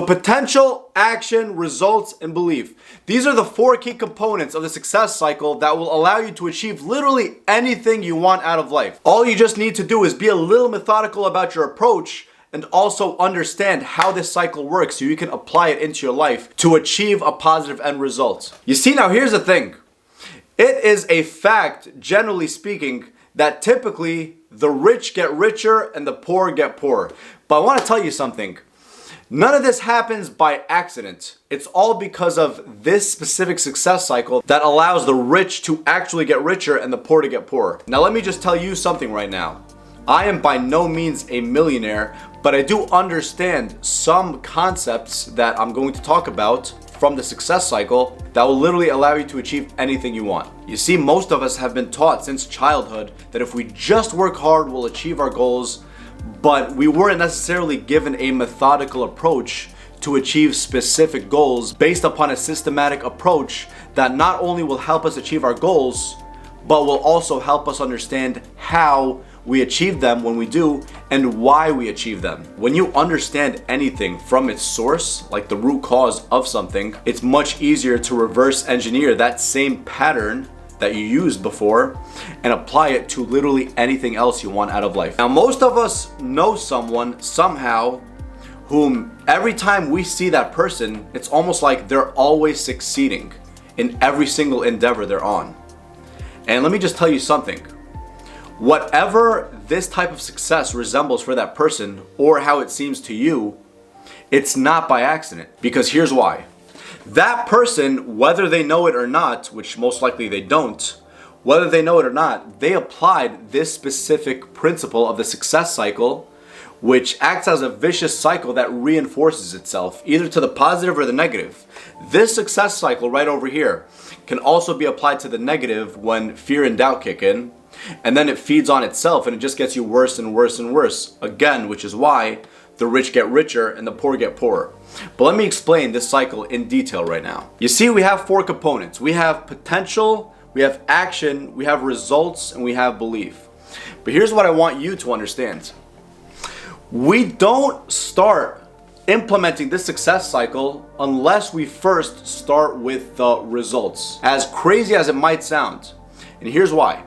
So potential, action, results, and belief. These are the 4 key components of the success cycle that will allow you to achieve literally anything you want out of life. All you just need to do is be a little methodical about your approach and also understand how this cycle works so you can apply it into your life to achieve a positive end result. You see, now here's the thing. It is a fact, generally speaking, that typically the rich get richer and the poor get poorer. But I want to tell you something. None of this happens by accident. It's all because of this specific success cycle that allows the rich to actually get richer and the poor to get poorer. Now let me just tell you something right now. I am by no means a millionaire, but I do understand some concepts that I'm going to talk about from the success cycle that will literally allow you to achieve anything you want. You see, most of us have been taught since childhood that if we just work hard, we'll achieve our goals, but we weren't necessarily given a methodical approach to achieve specific goals based upon a systematic approach that not only will help us achieve our goals, but will also help us understand how we achieve them when we do and why we achieve them. When you understand anything from its source, like the root cause of something, it's much easier to reverse engineer that same pattern that you used before and apply it to literally anything else you want out of life. Now, most of us know someone somehow whom every time we see that person, it's almost like they're always succeeding in every single endeavor they're on. And let me just tell you something. Whatever this type of success resembles for that person or how it seems to you, it's not by accident. Because here's why. That person, whether they know it or not, which most likely they don't, whether they know it or not, they applied this specific principle of the success cycle, which acts as a vicious cycle that reinforces itself, either to the positive or the negative. This success cycle right over here can also be applied to the negative when fear and doubt kick in, and then it feeds on itself and it just gets you worse and worse and worse. Again, which is why the rich get richer and the poor get poorer. But let me explain this cycle in detail right now. You see, we have 4 components. We have potential, we have action, we have results, and we have belief. But here's what I want you to understand. We don't start implementing this success cycle unless we first start with the results. As crazy as it might sound. And here's why.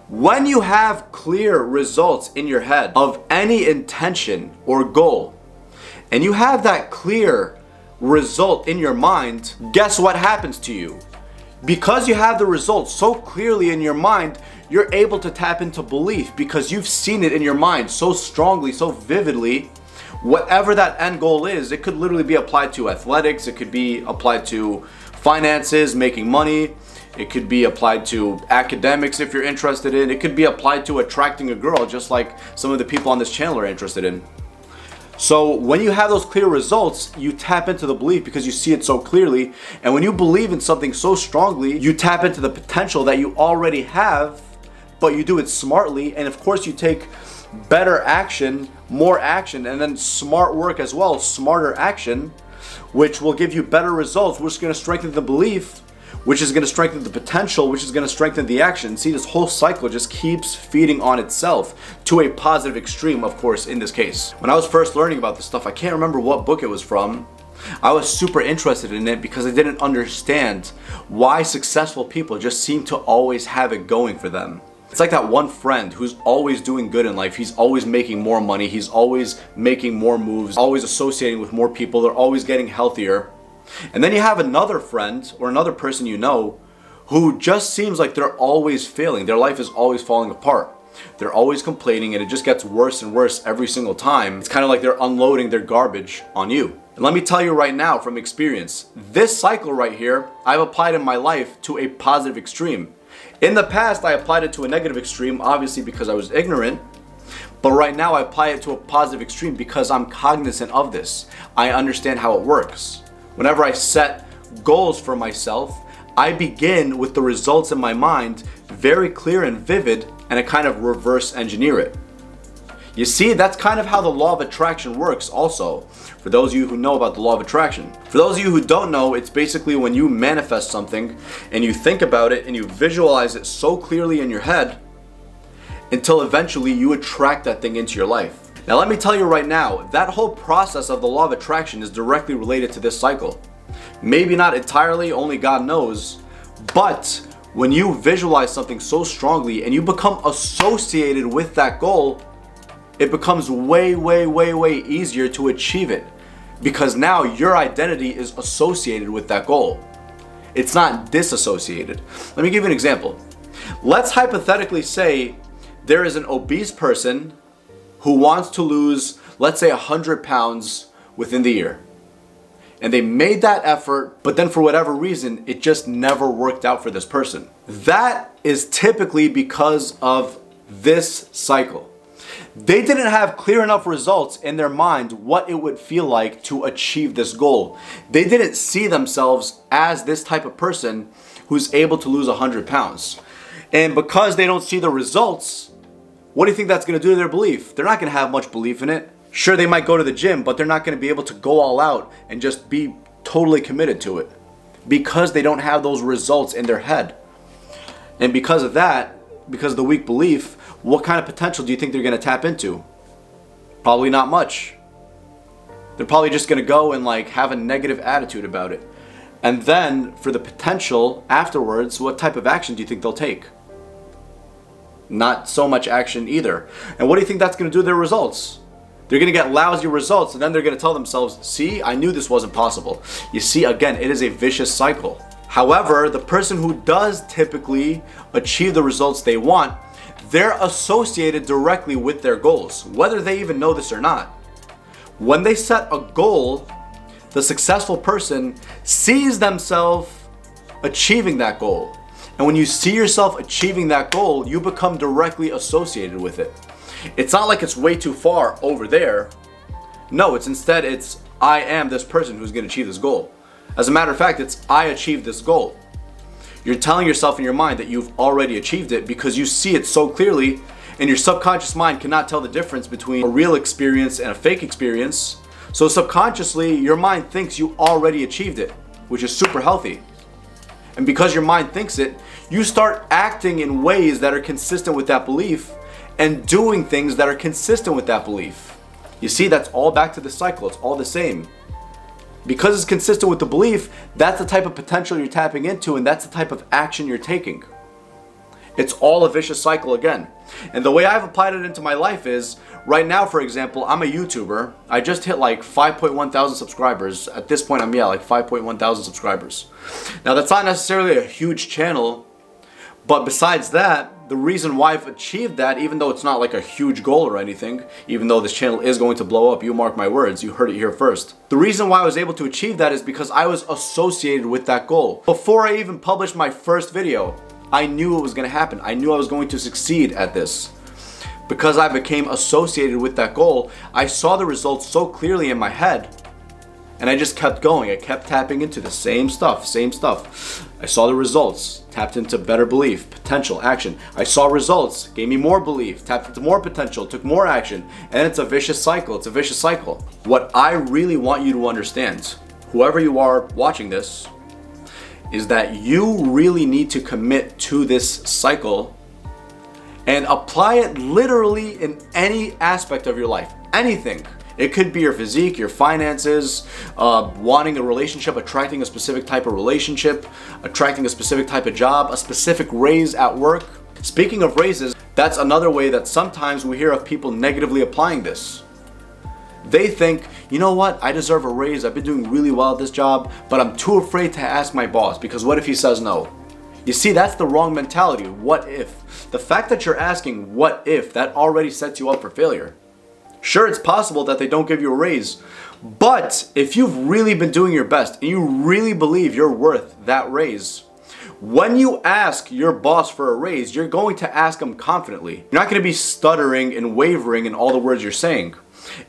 When you have clear results in your head of any intention or goal, and you have that clear result in your mind, guess what happens to you? Because you have the results so clearly in your mind, you're able to tap into belief because you've seen it in your mind so strongly, so vividly. Whatever that end goal is, it could literally be applied to athletics, it could be applied to finances, making money, it could be applied to academics if you're interested in, it could be applied to attracting a girl, just like some of the people on this channel are interested in. So when you have those clear results, you tap into the belief because you see it so clearly. And when you believe in something so strongly, you tap into the potential that you already have, but you do it smartly. And of course you take better action, more action, and then smart work as well, smarter action, which will give you better results, which is going to strengthen the belief, which is going to strengthen the potential, which is going to strengthen the action. See, this whole cycle just keeps feeding on itself to a positive extreme, of course, in this case. When I was first learning about this stuff, I can't remember what book it was from. I was super interested in it because I didn't understand why successful people just seem to always have it going for them. It's like that one friend who's always doing good in life. He's always making more money. He's always making more moves, always associating with more people. They're always getting healthier. And then you have another friend or another person you know who just seems like they're always failing. Their life is always falling apart. They're always complaining and it just gets worse and worse every single time. It's kind of like they're unloading their garbage on you. And let me tell you right now from experience, this cycle right here, I've applied in my life to a positive extreme. In the past, I applied it to a negative extreme, obviously because I was ignorant. But right now I apply it to a positive extreme because I'm cognizant of this. I understand how it works. Whenever I set goals for myself, I begin with the results in my mind, very clear and vivid, and I kind of reverse engineer it. You see, that's kind of how the law of attraction works also, for those of you who know about the law of attraction. For those of you who don't know, it's basically when you manifest something and you think about it and you visualize it so clearly in your head until eventually you attract that thing into your life. Now let me tell you right now, that whole process of the law of attraction is directly related to this cycle. Maybe not entirely, only God knows, but when you visualize something so strongly and you become associated with that goal, it becomes way easier to achieve it, because now your identity is associated with that goal. It's not disassociated. Let me give you an example. Let's hypothetically say there is an obese person who wants to lose, let's say 100 pounds within the year. And they made that effort, but then for whatever reason, it just never worked out for this person. That is typically because of this cycle. They didn't have clear enough results in their mind what it would feel like to achieve this goal. They didn't see themselves as this type of person who's able to lose 100 pounds. And because they don't see the results, what do you think that's going to do to their belief? They're not going to have much belief in it. Sure, they might go to the gym, but they're not going to be able to go all out and just be totally committed to it, because they don't have those results in their head. And because of that, because of the weak belief, what kind of potential do you think they're going to tap into? Probably not much. They're probably just going to go and have a negative attitude about it. And then for the potential afterwards, what type of action do you think they'll take? Not so much action either. And what do you think that's going to do to their results? They're going to get lousy results, and then they're going to tell themselves, see, I knew this wasn't possible. You see, again, it is a vicious cycle. However, the person who does typically achieve the results they want, they're associated directly with their goals, whether they even know this or not. When they set a goal, the successful person sees themselves achieving that goal. And when you see yourself achieving that goal, you become directly associated with it. It's not like it's way too far over there. No, it's I am this person who's going to achieve this goal. As a matter of fact, it's I achieved this goal. You're telling yourself in your mind that you've already achieved it because you see it so clearly, and your subconscious mind cannot tell the difference between a real experience and a fake experience. So subconsciously, your mind thinks you already achieved it, which is super healthy. And because your mind thinks it, you start acting in ways that are consistent with that belief and doing things that are consistent with that belief. You see, that's all back to the cycle. It's all the same. Because it's consistent with the belief, that's the type of potential you're tapping into, and that's the type of action you're taking. It's all a vicious cycle again. And the way I've applied it into my life is, right now, for example, I'm a YouTuber. I just hit 5.1 thousand subscribers. At this point, I'm 5.1 thousand subscribers. Now, that's not necessarily a huge channel, but besides that, the reason why I've achieved that, even though it's not a huge goal or anything, even though this channel is going to blow up, you mark my words, you heard it here first. The reason why I was able to achieve that is because I was associated with that goal. Before I even published my first video, I knew it was going to happen. I knew I was going to succeed at this. Because I became associated with that goal, I saw the results so clearly in my head, and I just kept going. I kept tapping into the same stuff. I saw the results, tapped into better belief, potential, action. I saw results, gave me more belief, tapped into more potential, took more action, and it's a vicious cycle. It's a vicious cycle. What I really want you to understand, whoever you are watching this, is that you really need to commit to this cycle and apply it literally in any aspect of your life. Anything. It could be your physique, your finances, wanting a relationship, attracting a specific type of relationship, attracting a specific type of job, a specific raise at work. Speaking of raises, that's another way that sometimes we hear of people negatively applying this. They think, you know what, I deserve a raise, I've been doing really well at this job, but I'm too afraid to ask my boss because what if he says no? You see, that's the wrong mentality. What if? The fact that you're asking what if, that already sets you up for failure. Sure, it's possible that they don't give you a raise, but if you've really been doing your best and you really believe you're worth that raise, when you ask your boss for a raise, you're going to ask him confidently. You're not going to be stuttering and wavering in all the words you're saying.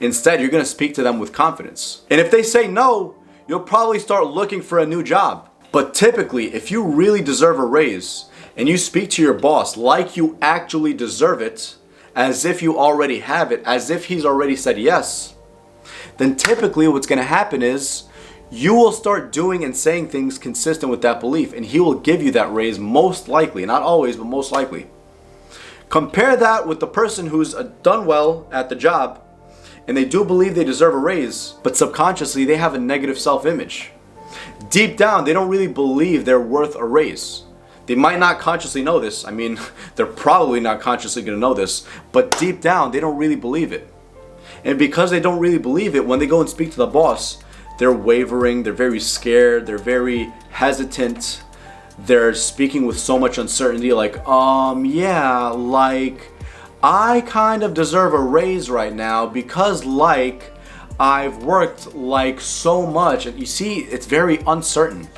Instead, you're going to speak to them with confidence. And if they say no, you'll probably start looking for a new job. But typically, if you really deserve a raise and you speak to your boss like you actually deserve it, as if you already have it, as if he's already said yes, then typically what's going to happen is you will start doing and saying things consistent with that belief, and he will give you that raise most likely, not always, but most likely. Compare that with the person who's done well at the job, and they do believe they deserve a raise, but subconsciously they have a negative self-image. Deep down, they don't really believe they're worth a raise. They might not consciously know this. I mean, they're probably not consciously going to know this, but deep down, they don't really believe it. And because they don't really believe it, when they go and speak to the boss, they're wavering, they're very scared, they're very hesitant. They're speaking with so much uncertainty, like, yeah, like, I kind of deserve a raise right now because, like, I've worked, like, so much. And you see, it's very uncertain.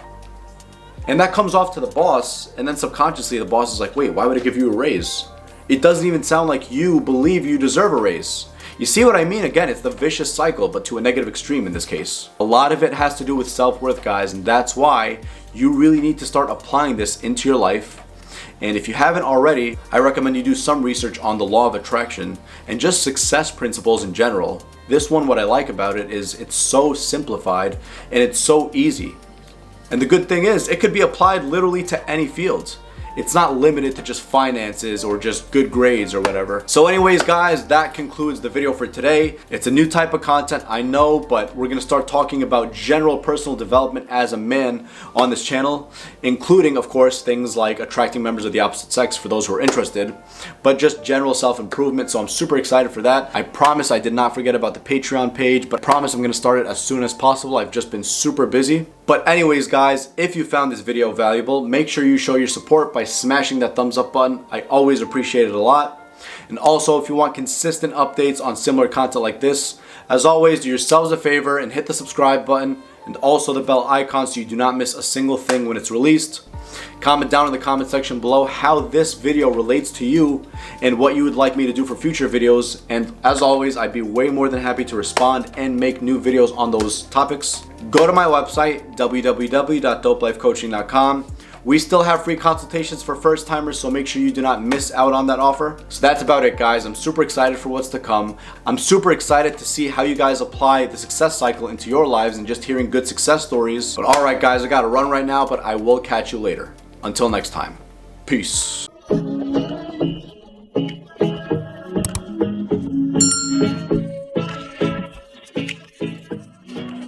And that comes off to the boss, and then subconsciously the boss is like, wait, why would I give you a raise? It doesn't even sound like you believe you deserve a raise. You see what I mean? Again, it's the vicious cycle, but to a negative extreme in this case. A lot of it has to do with self-worth, guys, and that's why you really need to start applying this into your life. And if you haven't already, I recommend you do some research on the law of attraction and just success principles in general. This one, what I like about it is it's so simplified and it's so easy. And the good thing is, it could be applied literally to any field. It's not limited to just finances or just good grades or whatever. So anyways, guys, that concludes the video for today. It's a new type of content, I know, but we're gonna start talking about general personal development as a man on this channel, including, of course, things like attracting members of the opposite sex for those who are interested, but just general self-improvement. So I'm super excited for that. I promise I did not forget about the Patreon page, but I promise I'm gonna start it as soon as possible. I've just been super busy. But anyways, guys, if you found this video valuable, make sure you show your support by smashing that thumbs up button. I always appreciate it a lot. And also, if you want consistent updates on similar content like this, as always, do yourselves a favor and hit the subscribe button and also the bell icon so you do not miss a single thing when it's released. Comment down in the comment section below how this video relates to you and what you would like me to do for future videos. And as always, I'd be way more than happy to respond and make new videos on those topics. Go to my website, www.dopelifecoaching.com. We still have free consultations for first timers, so make sure you do not miss out on that offer. So that's about it, guys. I'm super excited for what's to come. I'm super excited to see how you guys apply the success cycle into your lives and just hearing good success stories. But all right, guys, I gotta run right now, but I will catch you later. Until next time, peace.